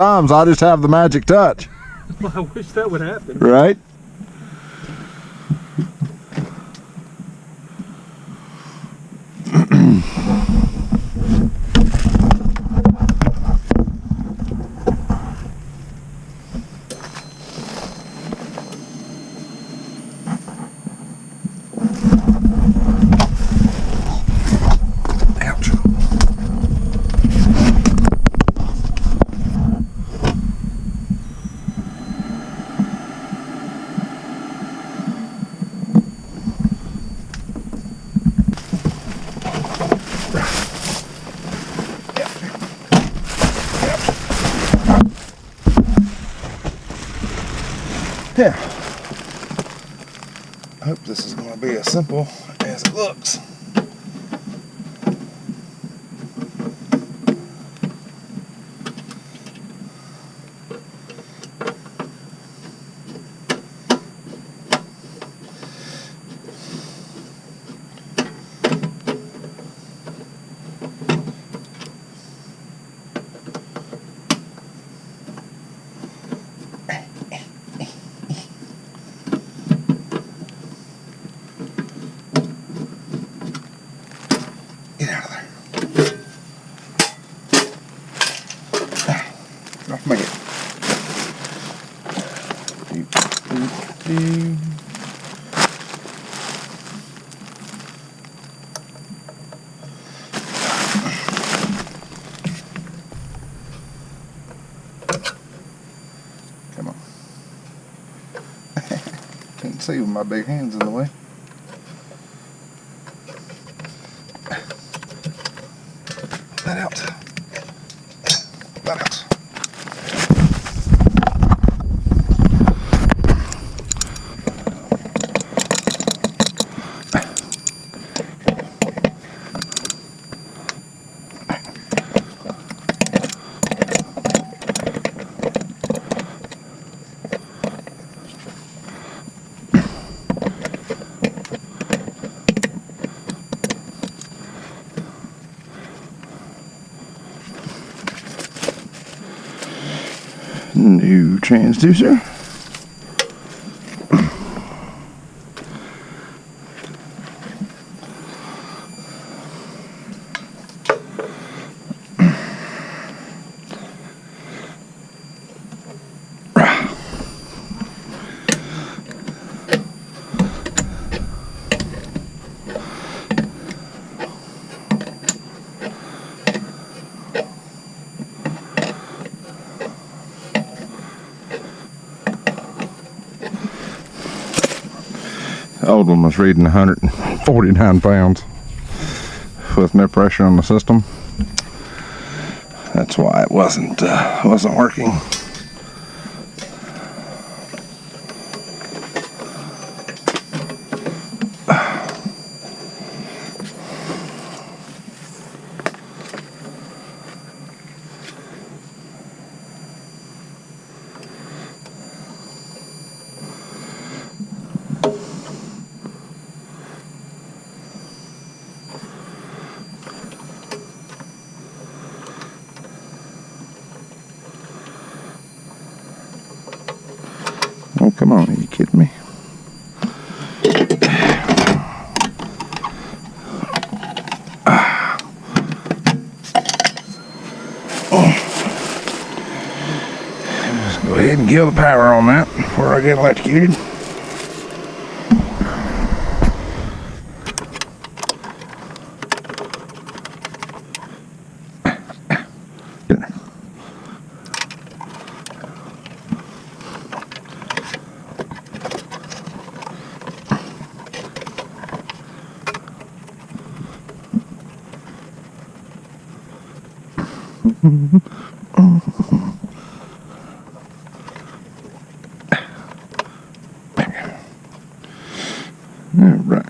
Sometimes I just have the magic touch. Well, I wish that would happen. Right? Yeah. I hope this is going to be as simple as it looks. Get out of there. Get off my head. Come on. Can't see with my big hands in the way. That out. That out. New transducer. The old one was reading 149 pounds with no pressure on the system. That's why it wasn't working. Oh, come on, are you kidding me? Just go ahead and kill the power on that before I get electrocuted. All right.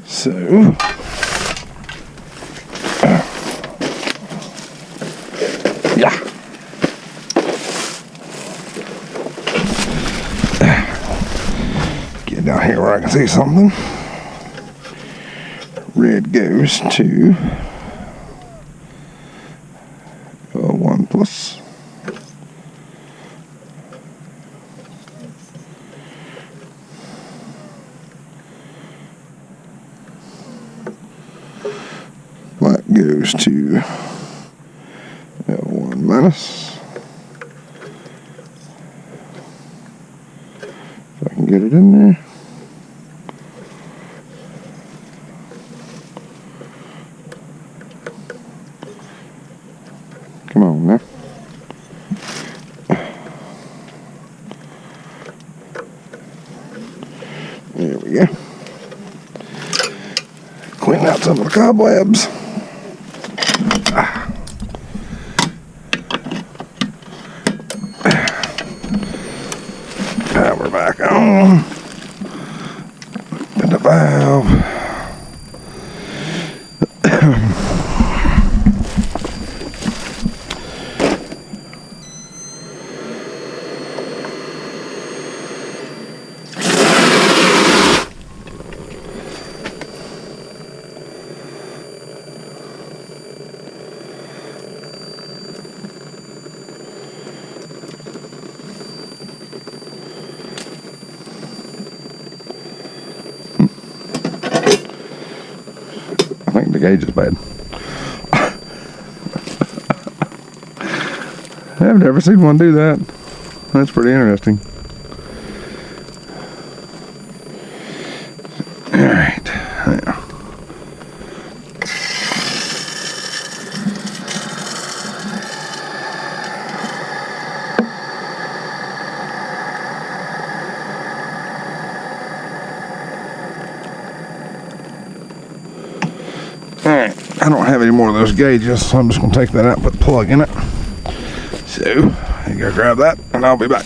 So yeah. Get down here where I can see something. Red goes to 1 plus. Black goes to L1 minus. If I can get it in there. Come on now. There we go. Clean out some of the cobwebs. Power back on. Open the valve. I think the gauge is bad. I've never seen one do that. That's pretty interesting. Alright. Now. Alright, I don't have any more of those gauges, so I'm just going to take that out and put the plug in it. So, you go grab that, and I'll be back.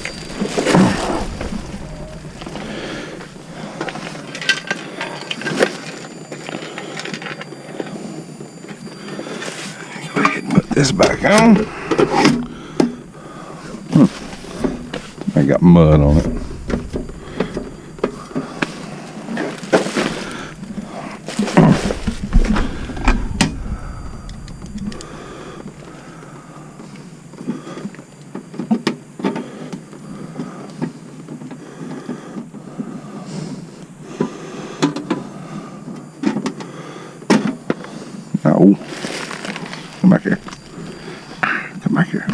Go ahead and put this back on. I got mud on it. Oh, come back here. Come back here.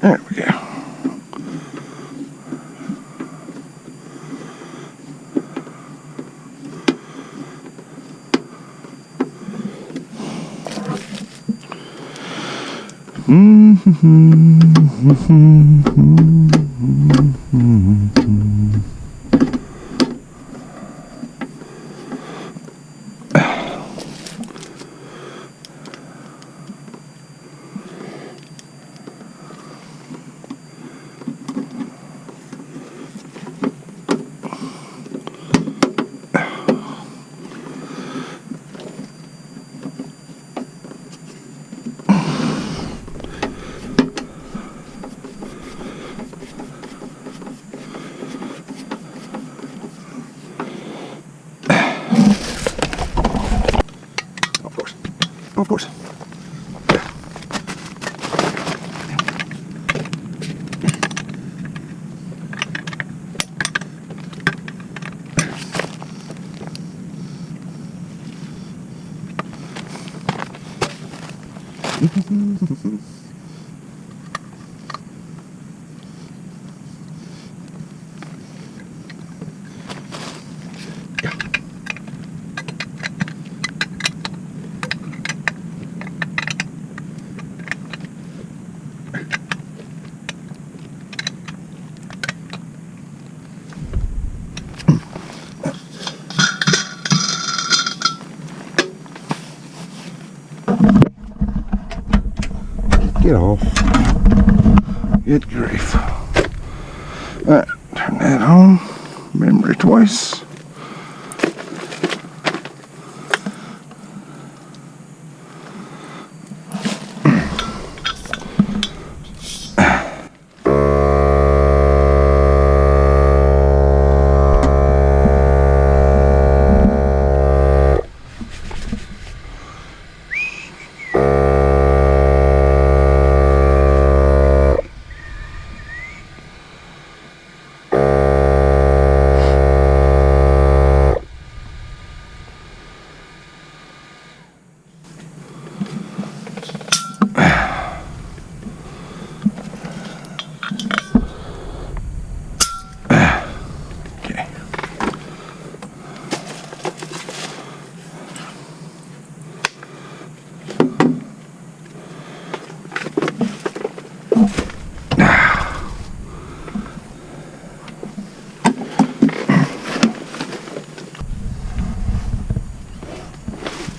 There we go. Of course. Get off. Good grief. Alright, turn that on. Memory twice.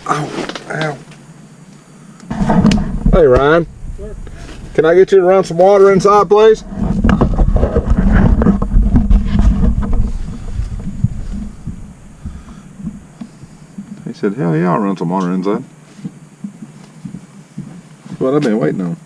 Ow. Hey Ryan, sure. Can I get you to run some water inside, please? He said, hell yeah, I'll run some water inside. That's what I've been waiting on.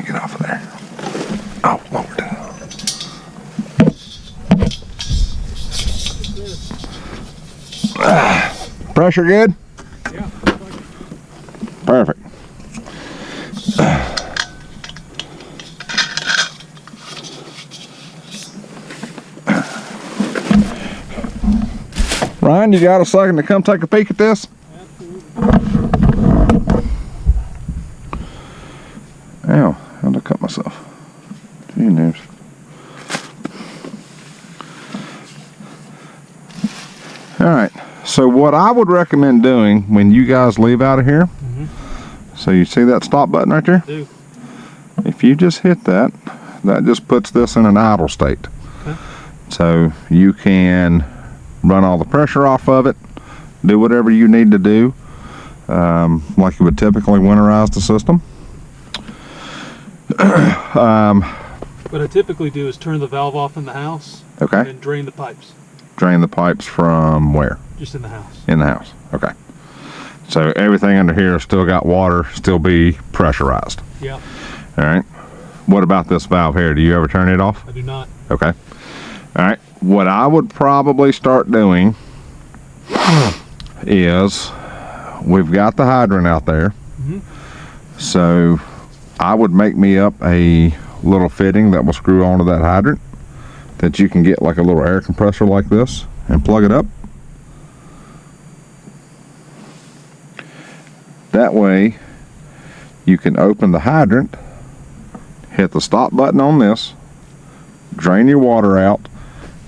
Get off of there. Oh, Lord. Pressure good? Yeah. Perfect. Ryan, you got a second to come take a peek at this? Ow, how'd I cut myself? Gee, news. Alright, so what I would recommend doing when you guys leave out of here, so you see that stop button right there? Do. If you just hit that, that just puts this in an idle state. Okay. So you can run all the pressure off of it, do whatever you need to do, like you would typically winterize the system. What I typically do is turn the valve off in the house. Okay. And drain the pipes. Drain the pipes from where? Just in the house. In the house. Okay. So everything under here still got water, still be pressurized. Yeah. All right. What about this valve here? Do you ever turn it off? I do not. Okay. All right. What I would probably start doing is we've got the hydrant out there. So I would make me up a little fitting that will screw onto that hydrant that you can get like a little air compressor like this and plug it up. That way you can open the hydrant, hit the stop button on this, drain your water out,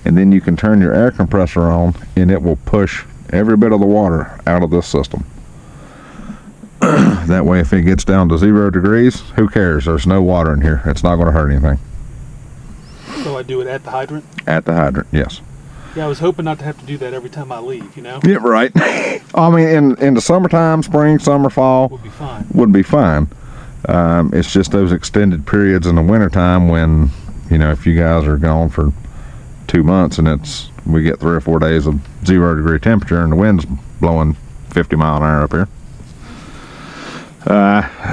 and then you can turn your air compressor on and it will push every bit of the water out of this system. That way if it gets down to 0 degrees, who cares? There's no water in here. It's not going to hurt anything. So I do it at the hydrant? At the hydrant, yes. Yeah, I was hoping not to have to do that every time I leave, you know? Yeah, right. I mean, in the summertime, spring, summer, fall, Would be fine. Would be fine. It's just those extended periods in the wintertime when, you know, if you guys are gone for 2 months and we get 3 or 4 days of 0 degree temperature and the wind's blowing 50 mile an hour up here.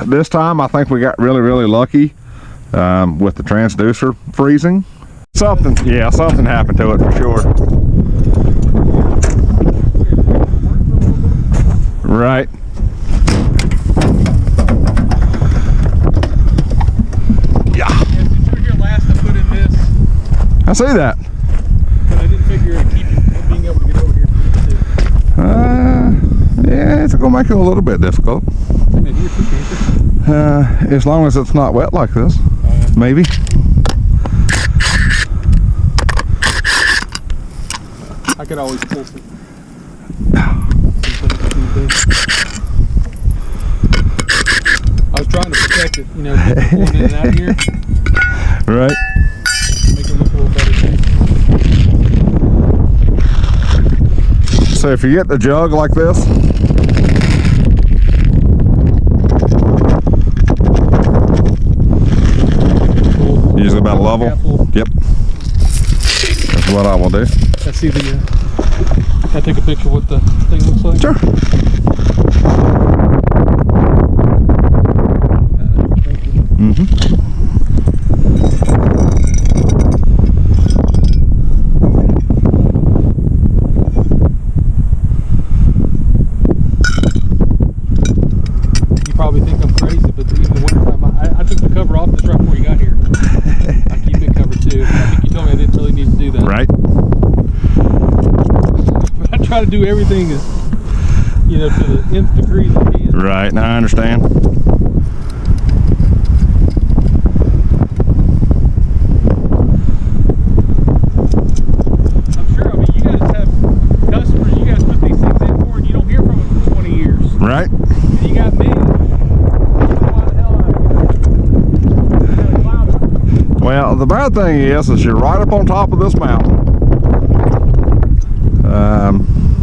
This time I think we got really lucky. with the transducer freezing. Something happened to it for sure. Right. Yeah. Since you were here last, I put in this, I see that. but I didn't figure it'd keep you from being able to get over here. Yeah, it's gonna make it a little bit difficult. I mean, here too, can't you? As long as it's not wet like this, maybe. I could always pull some. I was trying to protect it, you know, pulling in and out of here, Right. make it look a little better. So if you get the jug like this, use it about level. Yep. That's what I will do. I see the. Can I take a picture of what the thing looks like? Sure. Thank you. Mm-hmm. You probably think I'm crazy, but even the wintertime, I took the cover off this right before you got here. I keep it covered too. I think you told me I didn't really need to do that. Right. But I try to do everything as, you know, to the nth degree that I can. Right. Now I understand. I'm sure, I mean, you guys have customers you guys put these things in for and you don't hear from them for 20 years. Right. And you got me. Why the hell kind of clouded. Well, the bad thing is you're right up on top of this mountain.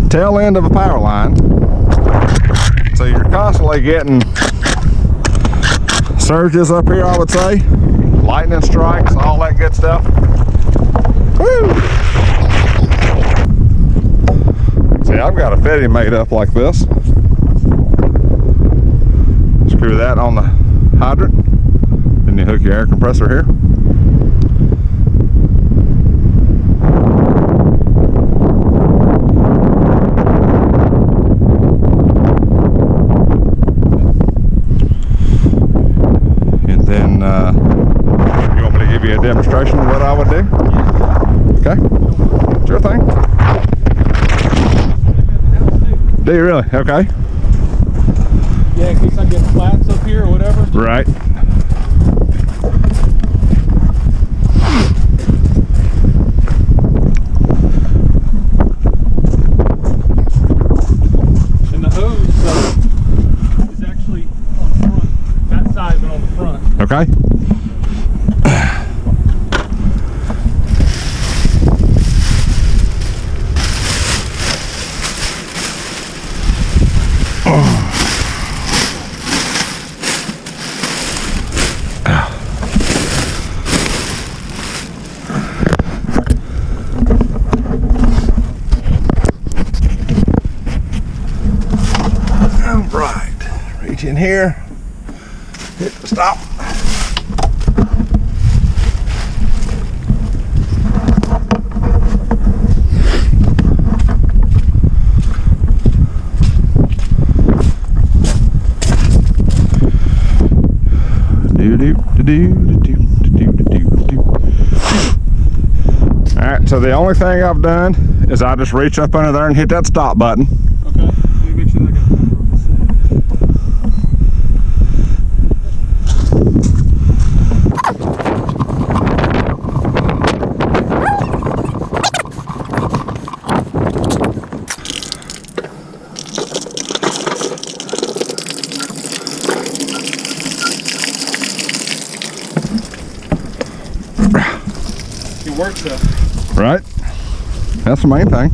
Tail end of a power line. So you're constantly getting surges up here, I would say. Lightning strikes, all that good stuff. Woo! See, I've got a fitting made up like this. Screw that on the hydrant. Then you hook your air compressor here. You want me to give you a demonstration of what I would do? Okay. Sure thing. Do you really? Okay. Yeah, in case I get flats up here or whatever. Right. And the hose is actually on the front, that side, but on the front. Okay. Right, reach in here, hit the stop. Alright, so the only thing I've done is I just reach up under there and hit that stop button. Okay. Let me make sure that I got the camera It works though. Right? That's the main thing.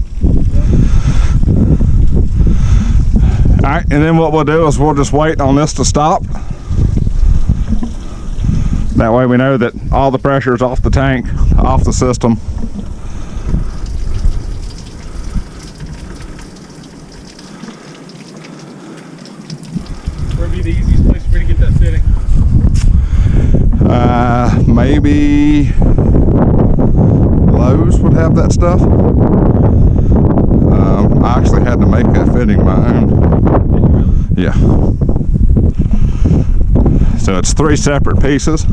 Alright, and then what we'll do is we'll just wait on this to stop. That way we know that all the pressure is off the tank, off the system. Where would be the easiest place for me to get that fitting? Maybe Lowe's would have that stuff. I actually had to make that fitting my own. Yeah. So it's 3 separate pieces.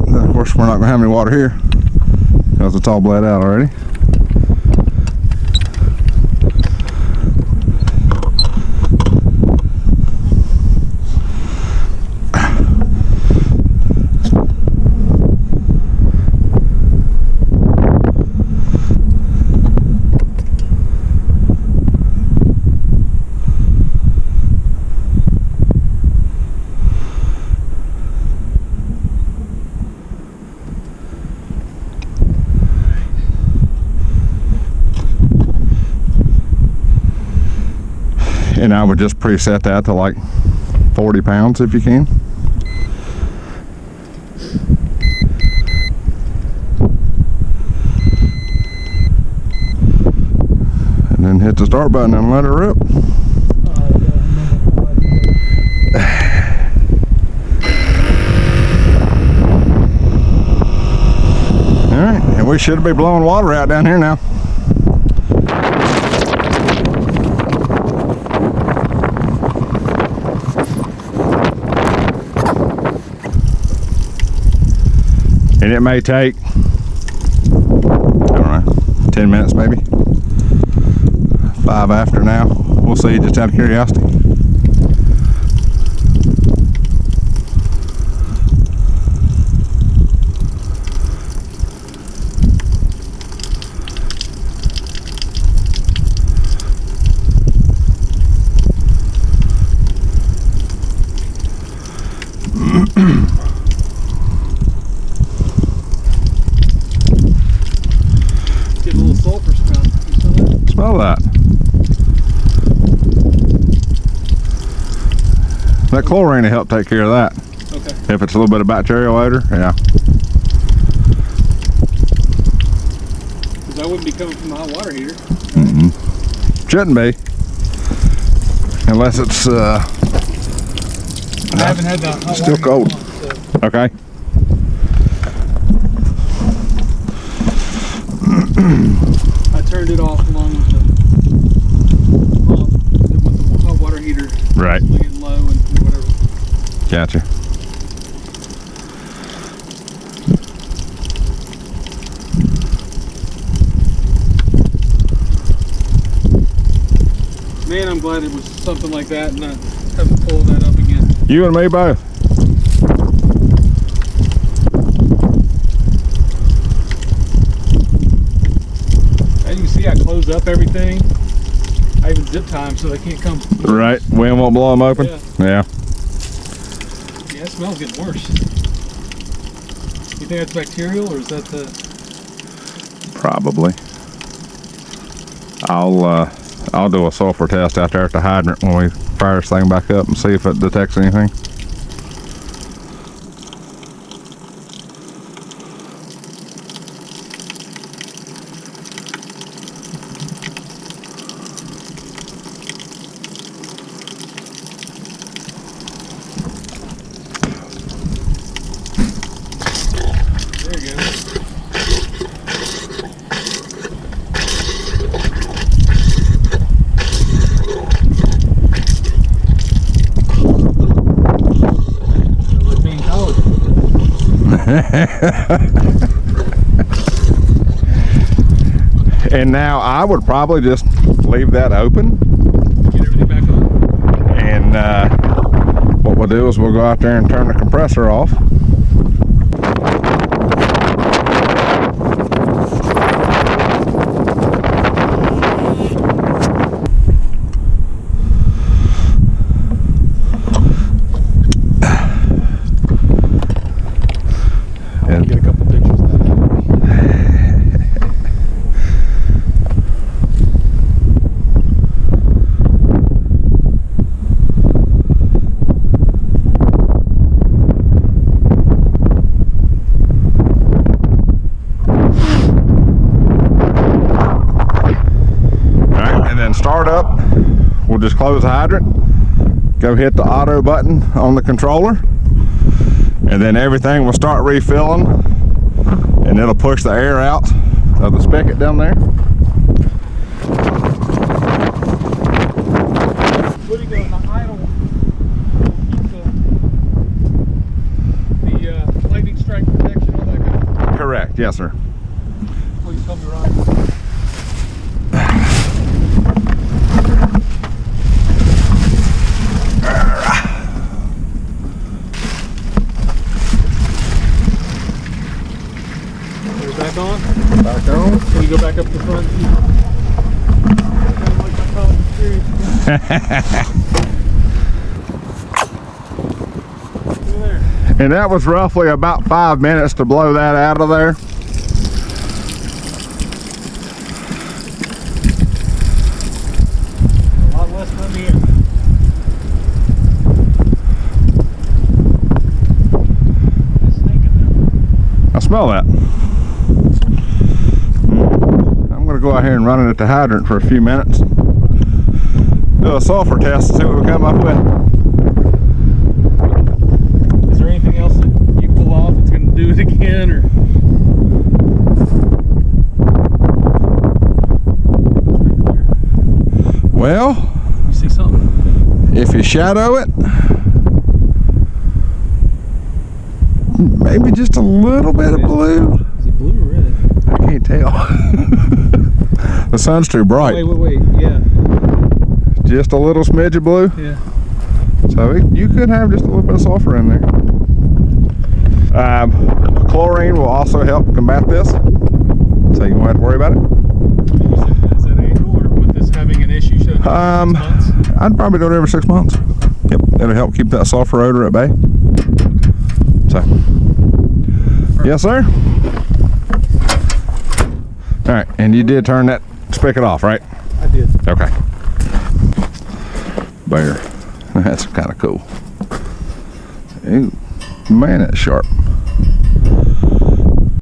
Of course, we're not gonna have any water here because it's all bled out already. And I would just preset that to like 40 pounds if you can. And then hit the start button and let it rip. Alright, and we should be blowing water out down here now. And it may take, I don't know, 10 minutes maybe. 5 after now. We'll see, just out of curiosity. Get a little sulfur smell. You smell that? Smell that. That chlorine will help take care of that. Okay. If it's a little bit of bacterial odor, yeah. Because I wouldn't be coming from the hot water heater. Shouldn't be. Unless it's I haven't had the hot still water cold. heater on, so. Okay. I turned it off along with the hot water heater. Right. Getting low and whatever. Gotcha. Man, I'm glad it was something like that and not having to pull that up again. You and me both. As you can see, I closed up everything. I even zip tie them so they can't come. Right. Wind won't blow them open. Yeah. Yeah. Yeah, it smells getting worse. You think that's bacterial or is that the... Probably. I'll do a sulfur test out there at the hydrant when we fire this thing back up and see if it detects anything. There you go. Like being college. And now I would probably just leave that open, Get everything back on. and what we'll do is we'll go out there and turn the compressor off. And Get a couple pictures of that. just close the hydrant, go hit the auto button on the controller, and then everything will start refilling, and it'll push the air out of the spigot down there. Putting it on the idle will keep the lightning strike protection, all that kind of stuff. Correct, yes sir. Please tell me right. Back on? Back on. Can you go back up the front? Kind of like my college experience. Look there. And that was roughly about 5 minutes to blow that out of there. A lot less than the end. There's a snake in there. I smell that. I'm going to go out here and run it at the hydrant for a few minutes. Do a sulfur test and see what we come up with. Is there anything else that you pull off that's going to do it again, or? Well, You see something? if you shadow it, maybe just a little bit of blue. Is it blue or red? I can't tell. The sun's too bright. Wait. Yeah. Just a little smidge of blue. Yeah. So you could have just a little bit of sulfur in there. Chlorine will also help combat this, so you won't have to worry about it. Is that annual, or with this having an issue? Should it be 6 months? I'd probably do it every 6 months. Yep, it'll help keep that sulfur odor at bay. So, yes sir. All right, and you did turn that spigot off, right? I did. Okay. Bear. That's kind of cool. Ooh, man, that's sharp.